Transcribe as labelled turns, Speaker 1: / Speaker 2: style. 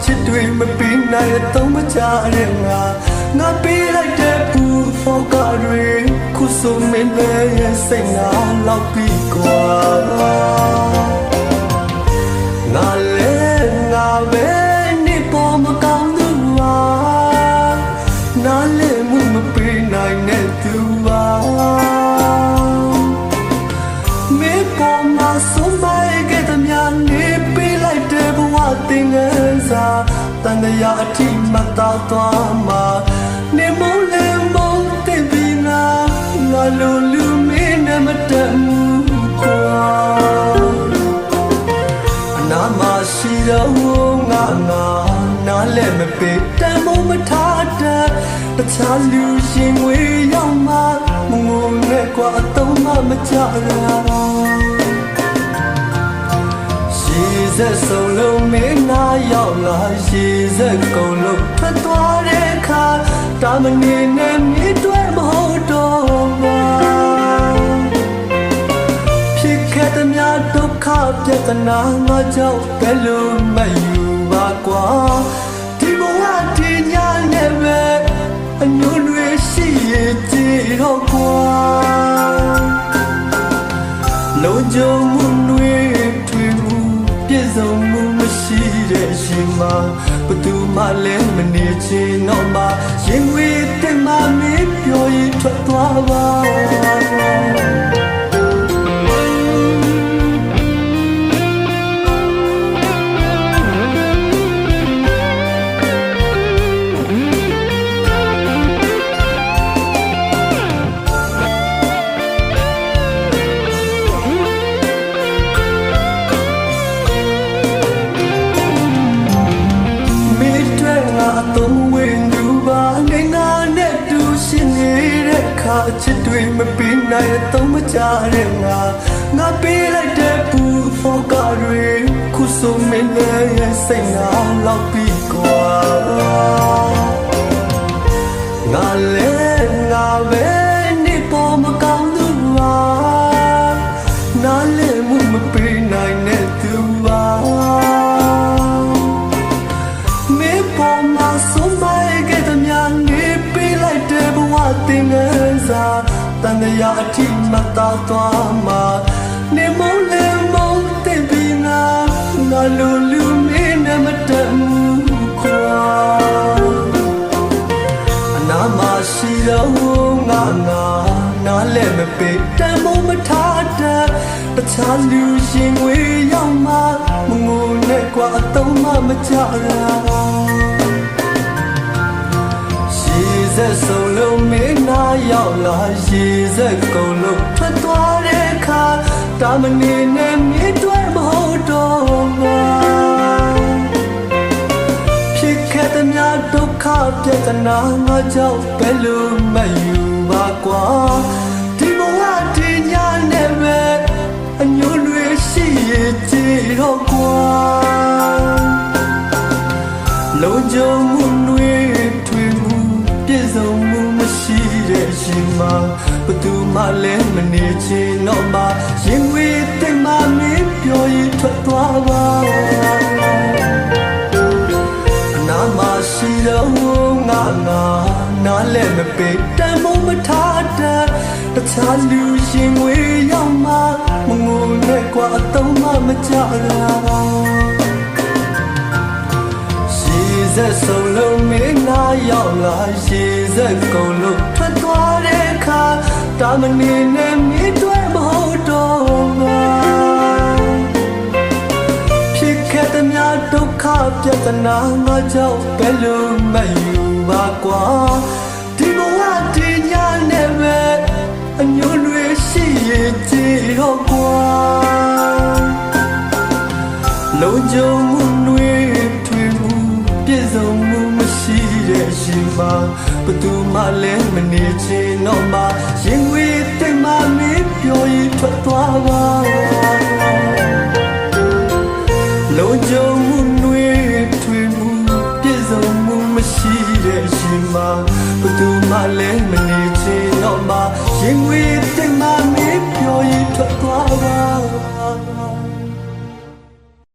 Speaker 1: ချစ်တွေမပြီးနိုင်တော့မကြတဲ့ငါပေးလိုက်တဲ့ပူဖောကတွေခုဆိုမင်းရဲ့စိတ်ငါလောက်ပြီးကွာငါလည်းငါပဲနေပေါ်မကောင်းသူပါနားလည်းမှုမပြီးနိုင်တဲ့သူပါမင်းပေါ်မှာဆုံးမခဲ့တဲ့များနေပေးလိုက်တဲ့ဘဝတင်ငယ်စားတန်ရာအထိမတော်သွားမှာနေမလည်းမတင်ပြီးနာငါလိုလူမင်းနဲ့မတတ်ဘူးကွာအနာမရှိတော့ငါနားလည်းမပေးတမ်းမထားတဲ့တခြားလူရှင်ငွေရောက်မှမငုံနဲ့ကွာအတော့မကြရရှိစက်ဆုံးလုံးမင်းနာရောက်လာရှိစက်ကုန်လို့ထွက်သွားတဲ့အခါတာမနေနဲ့မြစ်တွဲမဟုတ်တော့ပါဖြစ်ခဲ့တဲ့များဒုက္ခပြဿနာငါကြောင့်ဘယ်လိုမယူပါကွာဒီဘဝဒီညနဲ့ပဲအညွန့်တွေရှိရဲ့ကြည်တော့ကွာလုံးကြုံမှုတွေထွေမှုပြည့်စုံမှုမရှိတဲ့ရှင်မှာဘသူမှလည်းမနေချင်တော့မှရင်ဝေးတဲ့မှမင်းပြောရင်ထွက်သွားပါအချစ်တွေမပြီးနိုင်တော့မကြတဲ့ငါပေးလိုက်တဲ့ပူဖောကတွေခုဆိုမင်းရဲ့စိတ်ငါလောက်ပြီးကွာငါလည်းငါပဲနေပေါ်မကောင်းသူပါနားလည်းမှုမပြီးနိုင်တဲ့သူပါမင်းပေါ်မှာဆုံးမခဲ့တဲ့များနေပေးလိုက်တဲ့ဘဝတင်ငယ်စားတန်ရာအထိမတော်သွားမှာနေမလည်းမတင်ပြီးငါလိုလူမင်းနဲ့မတတ်ဘူးခွာအနာမရှိတော့ငါနားလည်းမပေးတမ်းမထားတဲ့တခြားလူရှင်ငွေရောက်မှမငုံနဲ့ကွာအတော့မကြရစက်ဆုံးလုံးမင်းနာရောက်လာရှိစက်ကုန်လို့ထွက်သွားတဲ့အခါတာမနေနဲ့မြစ်တွဲမဟုတ်တော့ပါဖြစ်ခဲ့တဲ့များဒုက္ခပြဿနာငါကြောင့်ဘယ်လိုမယူပါကွာဒီဘဝဒီညနဲ့ပဲအညွန့်တွေရှိရဲ့ကြည်တော့ကွာလုံးကြုံမှုတွေထွေမှုပြည့်စုံမှုမရှိတဲ့ရှင်မှာဘသူမှလည်းမနေချင်တော့မှရင်ဝေးတဲ့မှမင်းပြောရင်ထွက်သွားပါအနာမရှိတော့ငါနားလည်းမပေးတမ်းမထားတဲ့တခြားလူရှင်ငွေရောက်မှမငုံနဲ့ကွာအတော့မကြရစက်ဆုံးလုံးမင်းနာရောက်လာရှိစက်ကုန်လို့ထွက်သွားတဲ့အခါတာမနေနဲ့မြစ်တွဲမဟုတ်တော့ပါဖြစ်ခဲ့တဲ့များဒုက္ခပြဿနာငါကြောင့်ဘယ်လိုမယူပါကွာဒီဘဝဒီညနဲ့ပဲအညွန့်တွေရှိရဲ့ကြည်တော့ကွာလုံးကြုံမှုတွေထွေမှုပြည့်စုံမှုမရှိတဲ့ရှင်မှာဘသူမှလည်းမနေချင်တော့မှရင်ဝေးတဲ့မှမင်းပြောရင်ထွက်သွားပါလုံးကြုံမှုတွေထွေမှုပြည့်စုံမှုမရှိတဲ့ရှင်မှာဘသူမှလည်းမနေချင်တော့မှရင်ဝေး